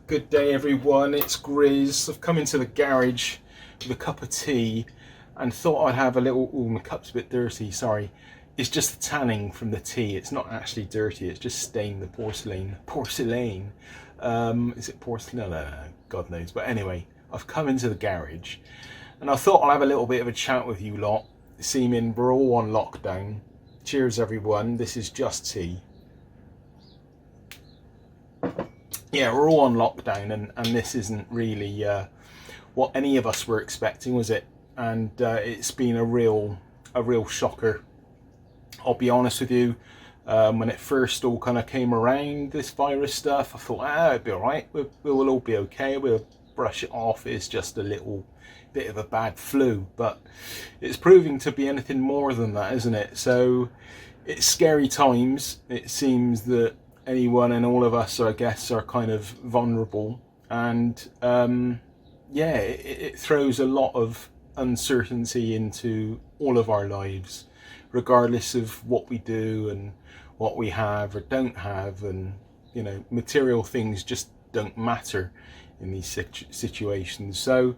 Good day everyone, it's Grizz. I've come into the garage with a cup of tea and thought I'd have a little, oh my cup's a bit dirty, sorry. It's just the tanning from the tea, it's not actually dirty, it's just stained the porcelain. Porcelain? Is it porcelain? No, God knows. But anyway, I've come into the garage and I thought I'll have a little bit of a chat with you lot, seeming we're all on lockdown. Cheers everyone, this is just tea. Yeah, we're all on lockdown, and this isn't really what any of us were expecting, was it? And it's been a real shocker. I'll be honest with you. When it first all kind of came around, this virus stuff, I thought, it'll be all right. We'll all be okay. We'll brush it off. It's just a little bit of a bad flu, but it's proving to be anything more than that, isn't it? So it's scary times. It seems that anyone and all of us, I guess, are kind of vulnerable, and yeah, it throws a lot of uncertainty into all of our lives, regardless of what we do and what we have or don't have, and you know, material things just don't matter in these situations. So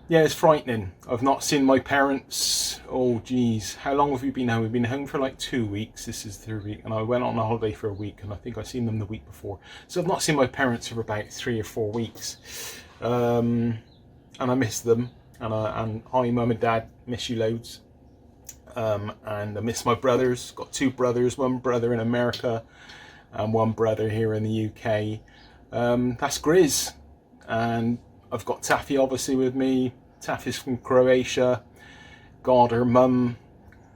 yeah, it's frightening. I've not seen my parents. Oh geez, how long have we been home? We've been home for like 2 weeks. This is the third week, and I went on a holiday for a week, and I think I've seen them the week before. So I've not seen my parents for about 3 or 4 weeks, and I miss them. And hi, mum and dad, miss you loads. And I miss my brothers. Got 2 brothers, one brother in America, and one brother here in the UK. That's Grizz, and I've got Taffy obviously with me. Taffy's from Croatia. God, her mum,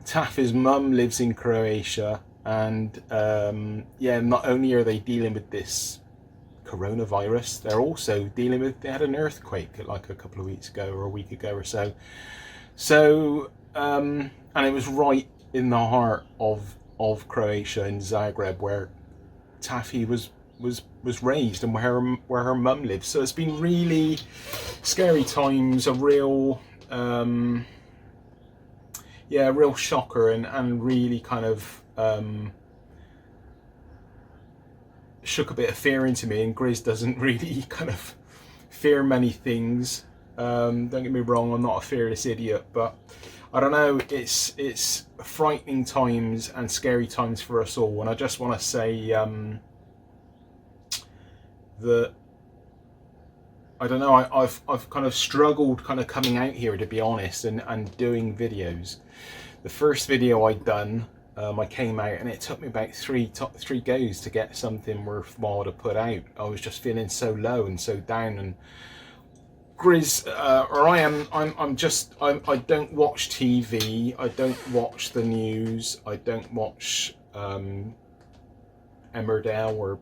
Taffy's mum lives in Croatia, and yeah, not only are they dealing with this coronavirus, they're also dealing with, they had an earthquake like a couple of weeks ago or a week ago or so. So and it was right in the heart of Croatia, in Zagreb, where Taffy was raised and where her mum lives. So it's been really scary times, a real yeah, a real shocker, and really kind of shook a bit of fear into me. And Grizz doesn't really kind of fear many things. Don't get me wrong, I'm not a fearless idiot, but I don't know, it's frightening times and scary times for us all. And I just want to say that I don't know, I've kind of struggled kind of coming out here, to be honest, and doing videos. The first video I'd done, I came out and it took me about three goes to get something worthwhile to put out. I was just feeling so low and so down. And Grizz, or I don't watch TV, I don't watch the news, I don't watch Emmerdale or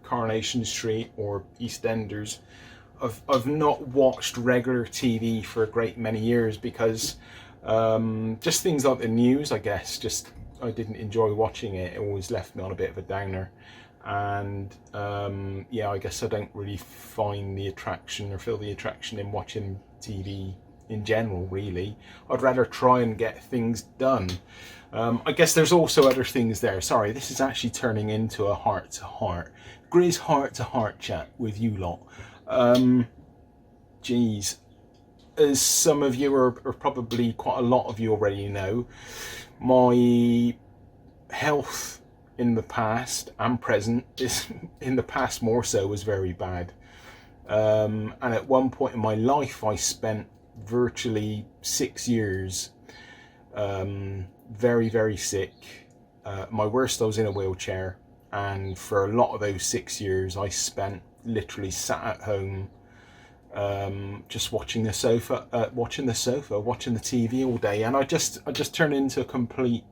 Coronation Street or EastEnders. I've not watched regular TV for a great many years because just things like the news, I guess, just I didn't enjoy watching it. It always left me on a bit of a downer. And yeah, I guess I don't really find the attraction or feel the attraction in watching TV in general, really. I'd rather try and get things done. I guess there's also other things there. Sorry, this is actually turning into a heart-to-heart, Grizz heart-to-heart chat with you lot. Geez, as some of you are probably, quite a lot of you already know, my health in the past and present, is in the past more so, was very bad. And at one point in my life I spent virtually 6 years very sick. My worst, I was in a wheelchair, and for a lot of those 6 years I spent literally sat at home, just watching the TV all day, and I just turned into a complete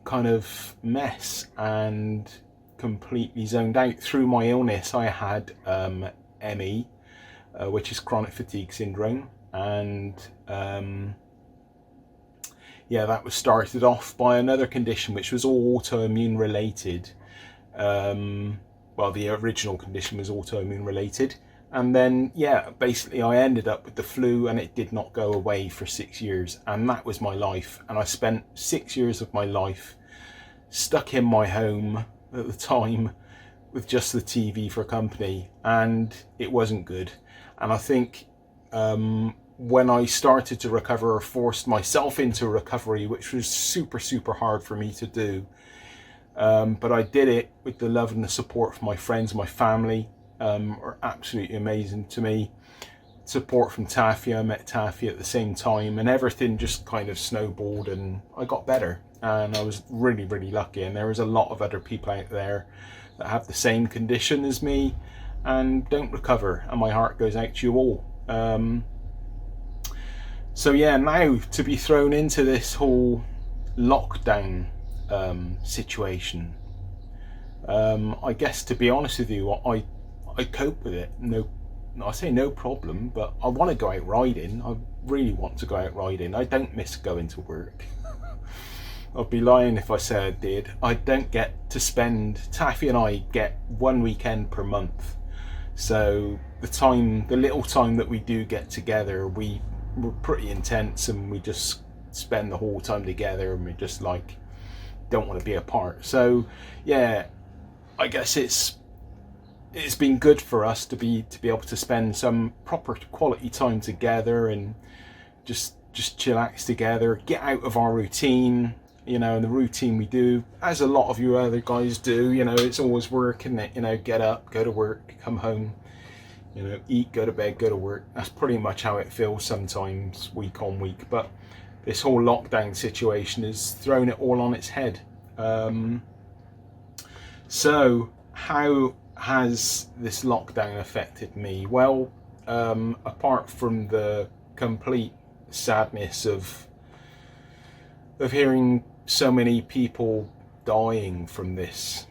kind of mess and completely zoned out. Through my illness, I had ME, which is chronic fatigue syndrome, and yeah, that was started off by another condition which was all autoimmune related. Well, the original condition was autoimmune related, and then yeah, basically I ended up with the flu, and it did not go away for 6 years, and that was my life. And I spent 6 years of my life stuck in my home at the time, with just the TV for company, and it wasn't good. And I think when I started to recover, or forced myself into recovery, which was super hard for me to do, but I did it with the love and the support from my friends, my family, are absolutely amazing to me. Support from Taffy, I met Taffy at the same time, and everything just kind of snowballed, and I got better, and I was really lucky. And there was a lot of other people out there that have the same condition as me and don't recover, and my heart goes out to you all. So yeah, now to be thrown into this whole lockdown situation, I guess, to be honest with you, I cope with it. I say no problem, but I want to go out riding. I really want to go out riding. I don't miss going to work. I'd be lying if I said I did. I don't get to spend, Taffy and I get one weekend per month. So the little time that we do get together, we're pretty intense, and we just spend the whole time together, and we just like don't want to be apart. So yeah, I guess it's been good for us to be able to spend some proper quality time together, and just chillax together, get out of our routine, and the routine we do, as a lot of you other guys do, it's always work, isn't it? Get up, go to work, come home, eat, go to bed, go to work. That's pretty much how it feels sometimes, week on week. But this whole lockdown situation has thrown it all on its head. So how has this lockdown affected me? Well, apart from the complete sadness of hearing so many people dying from this,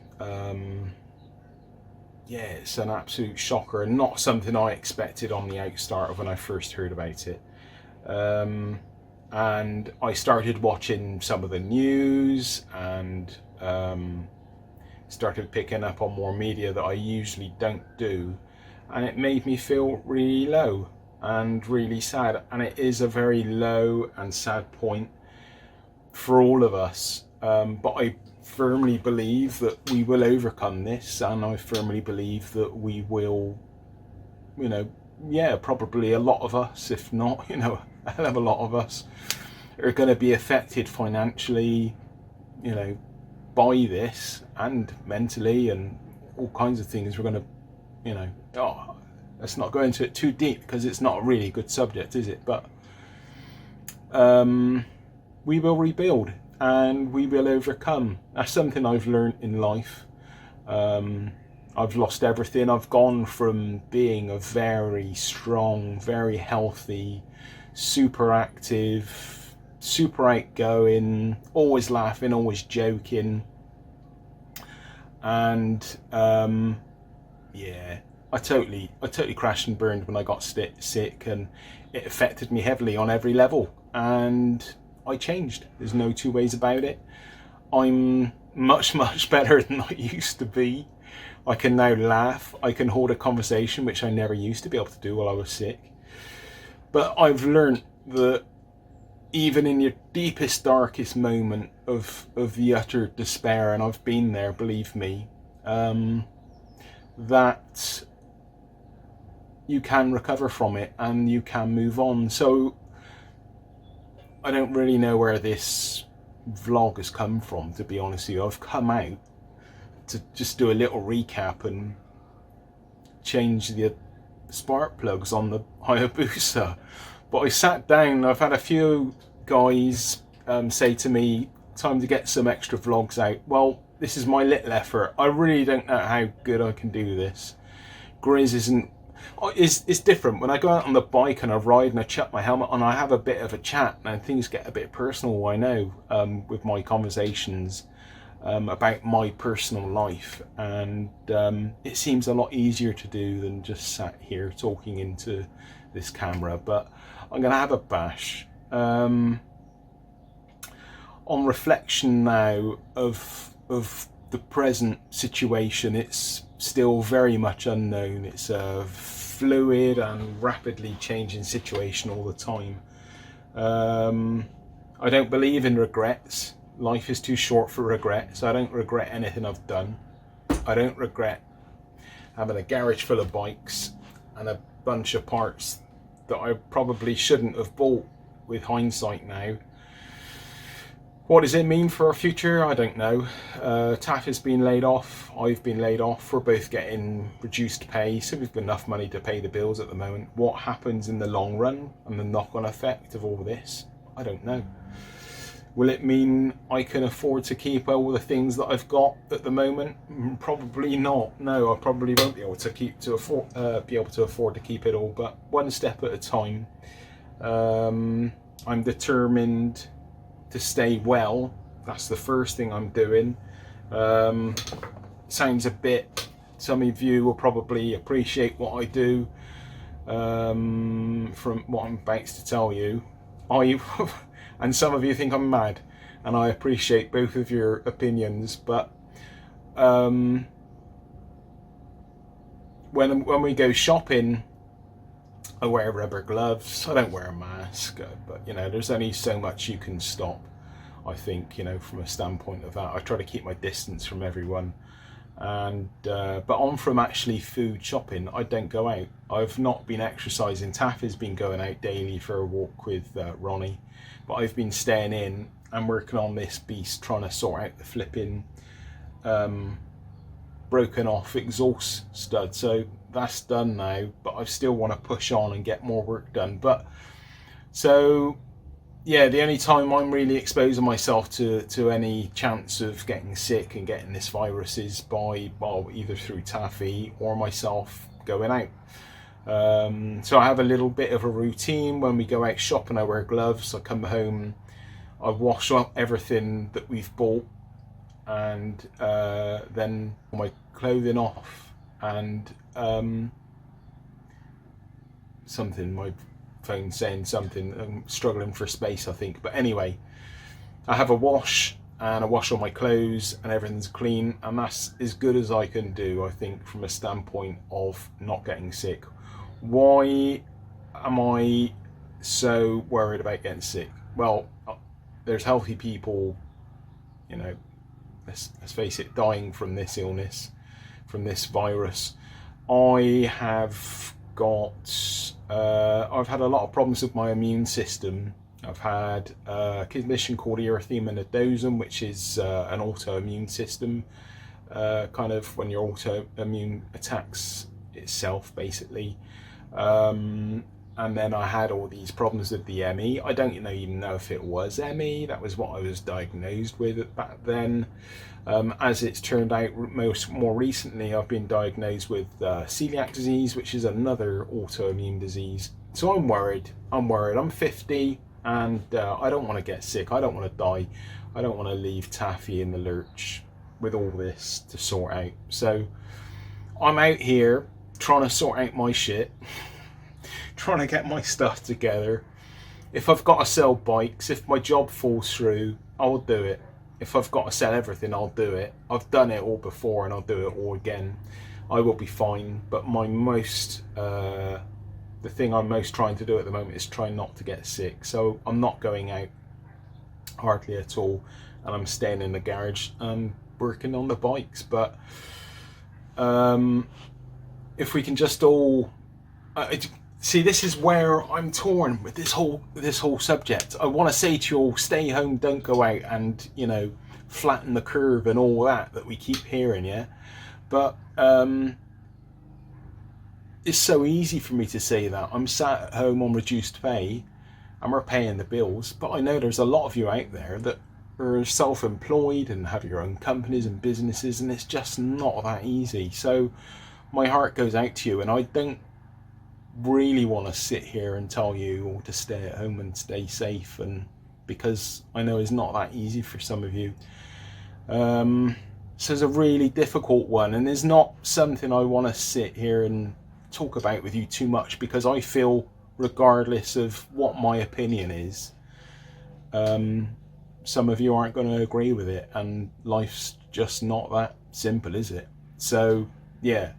yeah, it's an absolute shocker, and not something I expected on the outstart of when I first heard about it. And I started watching some of the news, and started picking up on more media that I usually don't do, and it made me feel really low and really sad. And it is a very low and sad point for all of us, but I firmly believe that we will overcome this, and I firmly believe that we will, probably a lot of us, if not, a hell of a lot of us, are going to be affected financially, by this, and mentally, and all kinds of things. We're going to, let's not go into it too deep, because it's not a really good subject, is it? But we will rebuild, and we will overcome. That's something I've learned in life. I've lost everything. I've gone from being a very strong, very healthy, super active, super outgoing, always laughing, always joking, and yeah, I totally crashed and burned when I got sick, and it affected me heavily on every level, and I changed. There's no two ways about it. I'm much better than I used to be. I can now laugh, I can hold a conversation, which I never used to be able to do while I was sick. But I've learned that even in your deepest, darkest moment of the utter despair, and I've been there, believe me, that you can recover from it, and you can move on. So I don't really know where this vlog has come from, to be honest with you. I've come out to just do a little recap and change the spark plugs on the Hayabusa. But I sat down, I've had a few guys say to me, time to get some extra vlogs out. Well, this is my little effort. I really don't know how good I can do this. Grizz it's different. When I go out on the bike and I ride and I chuck my helmet on, I have a bit of a chat, and things get a bit personal, I know, with my conversations about my personal life, and it seems a lot easier to do than just sat here talking into this camera. But I'm gonna have a bash. On reflection now of the present situation, it's still very much unknown. It's a fluid and rapidly changing situation all the time. I don't believe in regrets. Life is too short for regrets. I don't regret anything I've done. I don't regret having a garage full of bikes and a bunch of parts that I probably shouldn't have bought with hindsight now. What does it mean for our future? I don't know. Taff has been laid off, I've been laid off, we're both getting reduced pay, so we've got enough money to pay the bills at the moment. What happens in the long run and the knock-on effect of all this? I don't know. Will it mean I can afford to keep all the things that I've got at the moment? Probably not. No, I probably won't be able to afford to keep it all. But one step at a time. I'm determined to stay well. That's the first thing I'm doing. Sounds a bit. Some of you will probably appreciate what I do. From what I'm about to tell you, and some of you think I'm mad, and I appreciate both of your opinions, but when we go shopping, I wear rubber gloves, I don't wear a mask, but you know, there's only so much you can stop, I think, you know, from a standpoint of that. I try to keep my distance from everyone, and but on from actually food shopping, I don't go out. I've not been exercising. Taff has been going out daily for a walk with Ronnie, but I've been staying in and working on this beast, trying to sort out the flipping broken off exhaust stud. So that's done now, but I still want to push on and get more work done. But so yeah, the only time I'm really exposing myself to any chance of getting sick and getting this virus is by, well, either through Taffy or myself going out. So I have a little bit of a routine. When we go out shopping, I wear gloves. I come home, I wash up everything that we've bought, and then my clothing off, and something, my phone saying something, I'm struggling for space, I think. But anyway, I have a wash, and I wash all my clothes and everything's clean, and that's as good as I can do, I think, from a standpoint of not getting sick. Why am I so worried about getting sick? Well, there's healthy people, you know, let's face it, dying from this illness, from this virus. I have got I've had a lot of problems with my immune system. I've had a condition called erythema nodosum, which is an autoimmune system, kind of when your autoimmune attacks itself, basically. And then I had all these problems with the ME. I don't even know if it was ME. That was what I was diagnosed with back then. As it's turned out, more recently, I've been diagnosed with celiac disease, which is another autoimmune disease. So I'm worried. I'm 50, and I don't want to get sick. I don't want to die. I don't want to leave Taffy in the lurch with all this to sort out. So I'm out here trying to sort out my shit, trying to get my stuff together. If I've got to sell bikes, if my job falls through, I'll do it. If I've got to sell everything, I'll do it. I've done it all before, and I'll do it all again. I will be fine. But the thing I'm most trying to do at the moment is try not to get sick. So I'm not going out hardly at all, and I'm staying in the garage and working on the bikes. But if we can just all see, this is where I'm torn with this whole subject. I want to say to you all, stay home, don't go out, and, you know, flatten the curve and all that we keep hearing, yeah. But it's so easy for me to say that. I'm sat at home on reduced pay, and we're paying the bills. But I know there's a lot of you out there that are self-employed and have your own companies and businesses, and it's just not that easy. So my heart goes out to you, and I don't really want to sit here and tell you all to stay at home and stay safe, and because I know it's not that easy for some of you. So it's a really difficult one, and there's not something I want to sit here and talk about with you too much, because I feel, regardless of what my opinion is, some of you aren't going to agree with it, and life's just not that simple, is it? So yeah,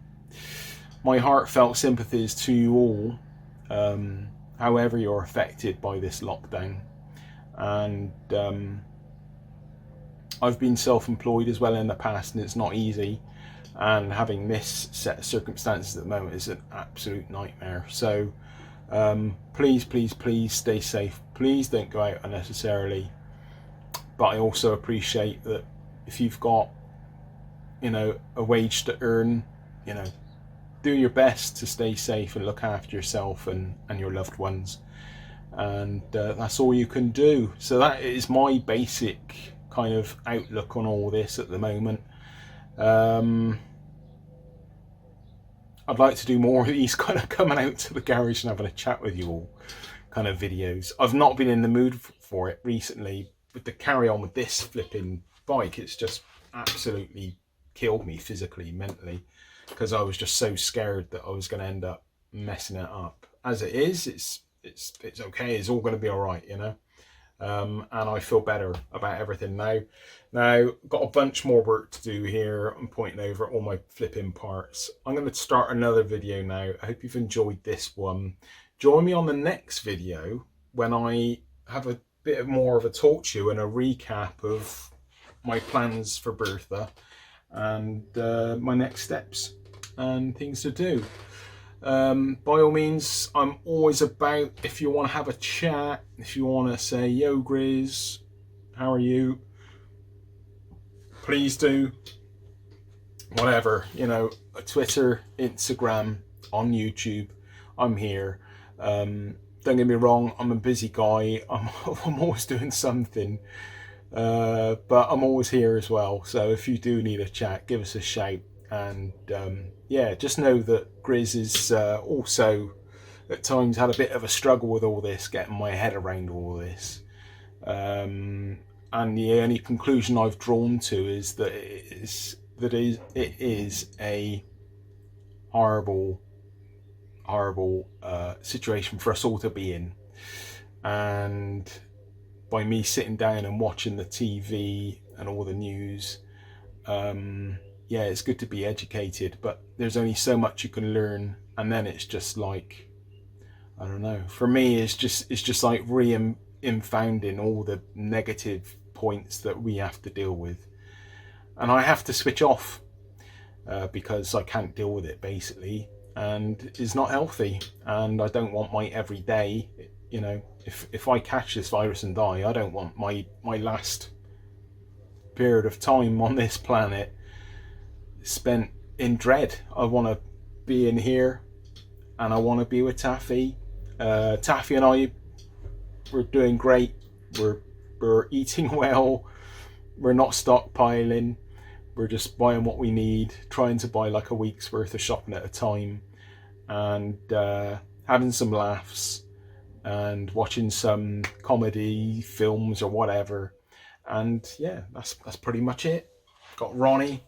my heartfelt sympathies to you all, however you're affected by this lockdown. And I've been self-employed as well in the past, and it's not easy. and having this set of circumstances at the moment is an absolute nightmare. So please, please, please stay safe. Please don't go out unnecessarily. But I also appreciate that if you've got, you know, a wage to earn, you know, do your best to stay safe and look after yourself and your loved ones. And that's all you can do. So that is my basic kind of outlook on all this at the moment. I'd like to do more of these kind of coming out to the garage and having a chat with you all kind of videos. I've not been in the mood for it recently, but to carry on with this flipping bike, it's just absolutely killed me physically, mentally, because I was just so scared that I was going to end up messing it up. As it is, it's okay. It's all going to be all right, you know. And I feel better about everything now. Now, got a bunch more work to do here. I'm pointing over all my flipping parts. I'm going to start another video now. I hope you've enjoyed this one. Join me on the next video when I have a bit more of a talk to you and a recap of my plans for Bertha and my next steps and things to do. By all means, I'm always about, if you want to have a chat, if you want to say, yo Grizz, how are you? Please do. Whatever, you know, Twitter, Instagram, on YouTube, I'm here. Don't get me wrong, I'm a busy guy. I'm always doing something, but I'm always here as well. So if you do need a chat, give us a shout. And yeah, just know that Grizz is also at times had a bit of a struggle with all this, getting my head around all this. And the only conclusion I've drawn to is that it is a horrible situation for us all to be in. And by me sitting down and watching the TV and all the news, yeah, it's good to be educated, but there's only so much you can learn, and then it's just like, I don't know, for me it's just like re-infounding all the negative points that we have to deal with, and I have to switch off because I can't deal with it basically, and it's not healthy. And I don't want my everyday, you know, if I catch this virus and die, I don't want my last period of time on this planet spent in dread. I want to be in here and I want to be with Taffy. Taffy and I, we're doing great. We're eating well. We're not stockpiling. We're just buying what we need, trying to buy like a week's worth of shopping at a time, and having some laughs and watching some comedy films or whatever. And yeah, that's pretty much it. Got Ronnie.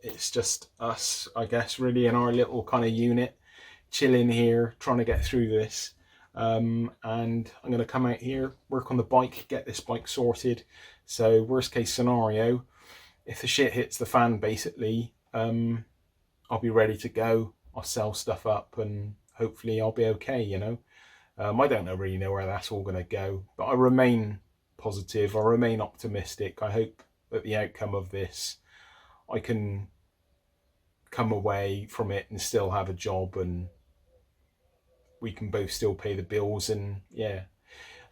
It's just us, I guess, really in our little kind of unit, chilling here, trying to get through this. And I'm going to come out here, work on the bike, get this bike sorted. So worst case scenario, if the shit hits the fan, basically, I'll be ready to go. I'll sell stuff up and hopefully I'll be okay, you know. I don't really know where that's all going to go, but I remain positive. I remain optimistic. I hope that the outcome of this, I can come away from it and still have a job, and we can both still pay the bills. And yeah,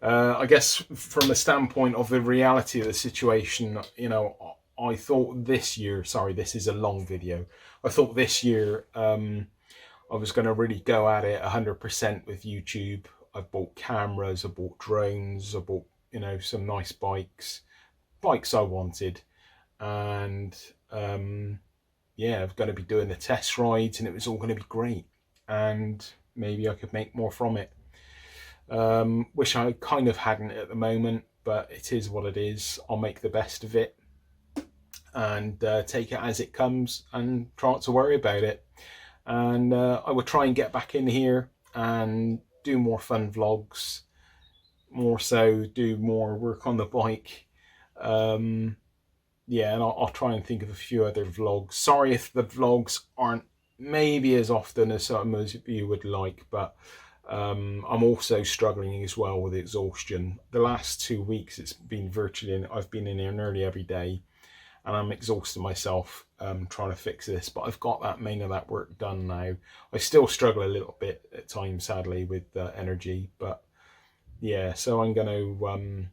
I guess from a standpoint of the reality of the situation, you know, I thought this year, sorry, this is a long video. I thought this year I was going to really go at it 100% with YouTube. I bought cameras, I bought drones, I bought, you know, some nice bikes I wanted. And yeah, I'm going to be doing the test rides and it was all going to be great. And maybe I could make more from it. Wish I kind of hadn't at the moment, but it is what it is. I'll make the best of it and take it as it comes and try not to worry about it. And I will try and get back in here and do more fun vlogs, more so do more work on the bike. Yeah, and I'll try and think of a few other vlogs. Sorry if the vlogs aren't maybe as often as some of you would like, but I'm also struggling as well with exhaustion. The last 2 weeks it's been virtually, I've been in here nearly every day, and I'm exhausting myself trying to fix this, but I've got that main of that work done now. I still struggle a little bit at times, sadly, with energy, but yeah, so I'm going to,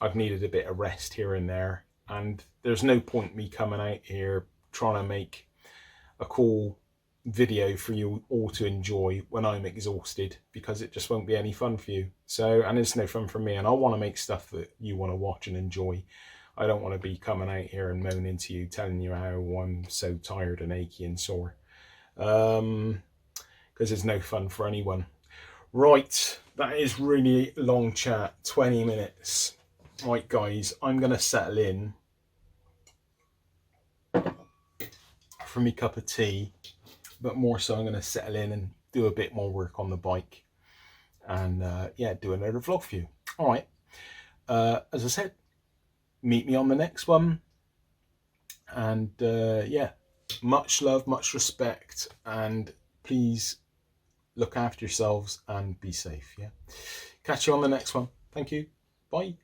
I've needed a bit of rest here and there, and there's no point me coming out here trying to make a cool video for you all to enjoy when I'm exhausted, because it just won't be any fun for you. So, and it's no fun for me, and I want to make stuff that you want to watch and enjoy. I don't want to be coming out here and moaning to you, telling you how I'm so tired and achy and sore, because it's no fun for anyone. Right, that is really long chat, 20 minutes. Right guys, I'm going to settle in for me cup of tea, but more so I'm going to settle in and do a bit more work on the bike, and yeah, do another vlog for you. All right, as I said, meet me on the next one, and yeah, much love, much respect, and please look after yourselves and be safe. Yeah, catch you on the next one. Thank you. Bye.